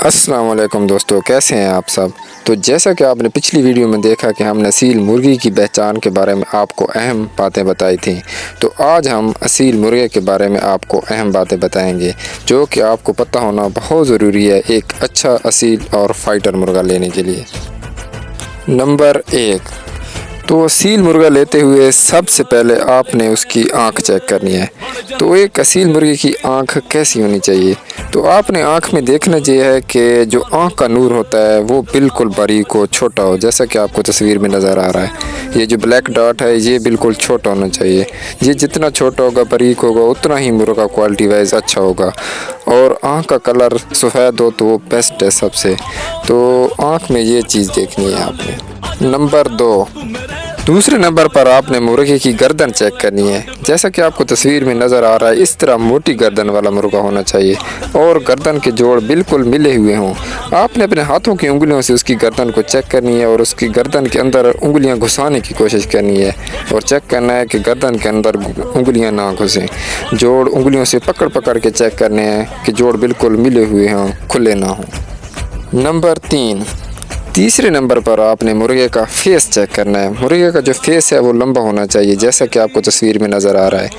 अस्सलाम वालेकुम दोस्तों, कैसे हैं आप सब। तो जैसा कि आपने पिछली वीडियो में देखा कि हमने असील मुर्गी की पहचान के बारे में आपको अहम बातें बताई थी, तो आज हम असील मुर्गे के बारे में आपको अहम बातें बताएंगे जो कि आपको पता होना बहुत ज़रूरी है एक अच्छा असील और फाइटर मुर्गा लेने के लिए। नंबर 1, तो असील मुर्गा लेते हुए सबसे पहले आपने उसकी आँख चेक करनी है। तो एक असील मुर्गे की आँख कैसी होनी चाहिए, तो आपने आँख में देखना चाहिए है कि जो आँख का नूर होता है वो बिल्कुल बारीक हो, छोटा हो, जैसा कि आपको तस्वीर में नज़र आ रहा है। ये जो ब्लैक डॉट है ये बिल्कुल छोटा होना चाहिए। ये जितना छोटा होगा, बारीक होगा, उतना ही मुर्गा क्वालिटी वाइज अच्छा होगा। और आँख का कलर सफ़ेद हो तो वो बेस्ट है सबसे। तो आँख में ये चीज़ देखनी है आपने। नंबर 2, दूसरे नंबर पर आपने मुर्गे की गर्दन चेक करनी है। जैसा कि आपको तस्वीर में नज़र आ रहा है, इस तरह मोटी गर्दन वाला मुर्गा होना चाहिए और गर्दन के जोड़ बिल्कुल मिले हुए हों। आपने अपने हाथों की उंगलियों से उसकी गर्दन को चेक करनी है और उसकी गर्दन के अंदर उंगलियां घुसाने की कोशिश करनी है और चेक करना है कि गर्दन के अंदर उंगलियां ना घुसें। जोड़ उंगलियों से पकड़ पकड़ के चेक करने हैं कि जोड़ बिल्कुल मिले हुए हों, खुले ना हों। नंबर 3, तीसरे नंबर पर आपने मुर्गे का फेस चेक करना है। मुर्गे का जो फेस है वो लंबा होना चाहिए, जैसा कि आपको तस्वीर में नज़र आ रहा है।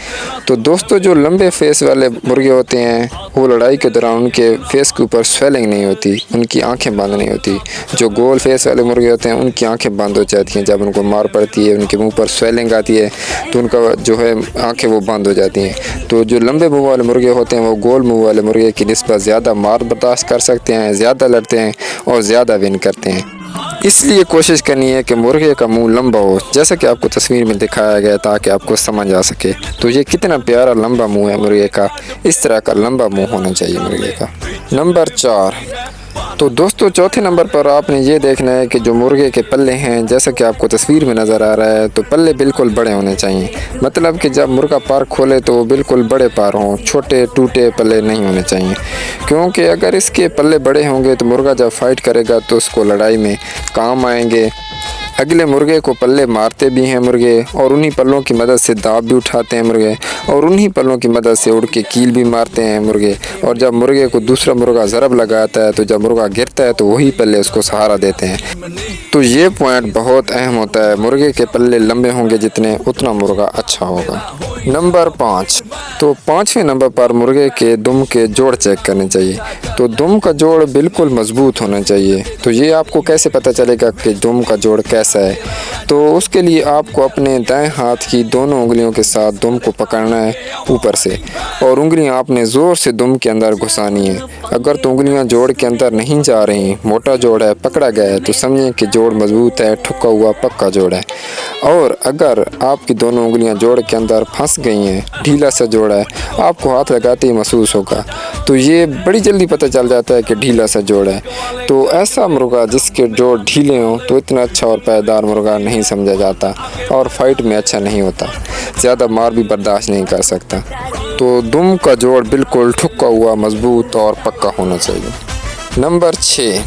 तो दोस्तों, जो लंबे फेस वाले मुर्गे होते हैं वो लड़ाई के दौरान उनके फेस के ऊपर स्वेलिंग नहीं होती, उनकी आंखें बंद नहीं होती। जो गोल फेस वाले मुर्गे होते हैं उनकी आंखें बंद हो जाती हैं, जब उनको मार पड़ती है, उनके मुँह पर स्वेलिंग आती है तो उनका जो है आँखें वो बंद हो जाती हैं। तो जो लंबे मुँह वाले मुर्गे होते हैं वो गोल मुँह वाले मुर्गे की निस्बत ज़्यादा मार बर्दाश्त कर सकते हैं, ज़्यादा लड़ते हैं और ज़्यादा विन करते हैं। इसलिए कोशिश करनी है कि मुर्गे का मुंह लंबा हो, जैसा कि आपको तस्वीर में दिखाया गया ताकि आपको समझ आ सके। तो ये कितना प्यारा लंबा मुंह है मुर्गे का, इस तरह का लंबा मुंह होना चाहिए मुर्गे का। नंबर 4, तो दोस्तों चौथे नंबर पर आपने ये देखना है कि जो मुर्गे के पल्ले हैं, जैसा कि आपको तस्वीर में नज़र आ रहा है, तो पल्ले बिल्कुल बड़े होने चाहिए। मतलब कि जब मुर्गा पर खोले तो वो बिल्कुल बड़े पर हों, छोटे टूटे पल्ले नहीं होने चाहिए। क्योंकि अगर इसके पल्ले बड़े होंगे तो मुर्गा जब फाइट करेगा तो उसको लड़ाई में काम आएंगे। अगले मुर्गे को पल्ले मारते भी हैं मुर्गे, और उन्हीं पल्लों की मदद से दाब भी उठाते हैं मुर्गे, और उन्हीं पल्लों की मदद से उड़ के कील भी मारते हैं मुर्गे। और जब मुर्गे को दूसरा मुर्गा ज़रब लगाता है तो जब मुर्गा गिरता है तो वही पल्ले उसको सहारा देते हैं। तो ये पॉइंट बहुत अहम होता है, मुर्गे के पल्ले लंबे होंगे जितने उतना मुर्गा अच्छा होगा। नंबर 5, तो 5वें नंबर पर मुर्गे के दुम के जोड़ चेक करने चाहिए। तो दुम का जोड़ बिल्कुल मजबूत होना चाहिए। तो ये आपको कैसे पता चलेगा कि दुम का जोड़ कैसा है, तो उसके लिए आपको अपने दाएं हाथ की दोनों उंगलियों के साथ दुम को पकड़ना है ऊपर से, और उंगलियां आपने ज़ोर से दुम के अंदर घुसानी है। अगर तो उंगलियां जोड़ के अंदर नहीं जा रही, मोटा जोड़ है, पकड़ा गया है, तो समझें कि जोड़ मजबूत है, ठुका हुआ पक्का जोड़ है। और अगर आपकी दोनों उंगलियां जोड़ के अंदर फंस गई हैं, ढीला सा जोड़ है, आपको हाथ लगाते ही महसूस होगा, तो ये बड़ी जल्दी पता चल जाता है कि ढीला सा जोड़ है। तो ऐसा मुर्गा जिसके जोड़ ढीले हों तो इतना अच्छा और पायदार मुर्गा नहीं समझा जाता और फाइट में अच्छा नहीं होता, ज़्यादा मार भी बर्दाश्त नहीं कर सकता। तो दुम का जोड़ बिल्कुल ठुका हुआ, मजबूत और पक्का होना चाहिए। नंबर 6,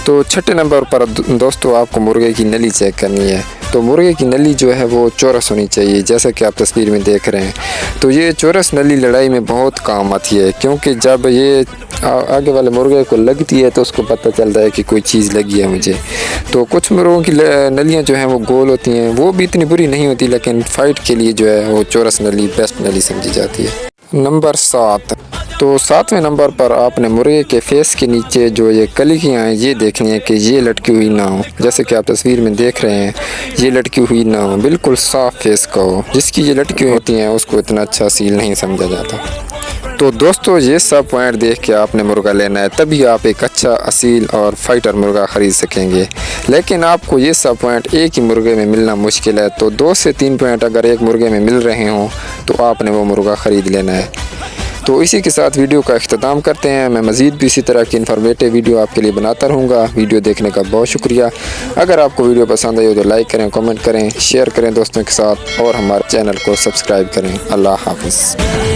तो छठे नंबर पर दोस्तों आपको मुर्गे की नली चेक करनी है। तो मुर्गे की नली जो है वो चौरस होनी चाहिए, जैसा कि आप तस्वीर में देख रहे हैं। तो ये चौरस नली लड़ाई में बहुत काम आती है, क्योंकि जब ये आगे वाले मुर्गे को लगती है तो उसको पता चलता है कि कोई चीज़ लगी है मुझे। तो कुछ मुर्गों की नलियाँ जो हैं वो गोल होती हैं, वो भी इतनी बुरी नहीं होती, लेकिन फ़ाइट के लिए जो है वो चौरस नली बेस्ट नली समझी जाती है। नंबर 7, तो 7वें नंबर पर आपने मुर्गे के फेस के नीचे जो ये कलियाँ हैं ये देखनी है कि ये लटकी हुई ना हो, जैसे कि आप तस्वीर में देख रहे हैं, ये लटकी हुई ना हो, बिल्कुल साफ फेस का हो। जिसकी ये लटकी हुई होती हैं उसको इतना अच्छा असील नहीं समझा जाता। तो दोस्तों ये सब पॉइंट देख के आपने मुर्गा लेना है, तभी आप एक अच्छा असील और फाइटर मुर्गा ख़रीद सकेंगे। लेकिन आपको ये सब पॉइंट एक ही मुर्गे में मिलना मुश्किल है, तो 2 से 3 पॉइंट अगर एक मुर्गे में मिल रहे हों तो आपने वो मुर्गा ख़रीद लेना है। तो इसी के साथ वीडियो का इख्तिताम करते हैं। मैं मज़ीद भी इसी तरह की इन्फॉर्मेटिव वीडियो आपके लिए बनाता रहूँगा। वीडियो देखने का बहुत शुक्रिया। अगर आपको वीडियो पसंद आई हो तो लाइक करें, कमेंट करें, शेयर करें दोस्तों के साथ, और हमारे चैनल को सब्सक्राइब करें। अल्लाह हाफ़िज़।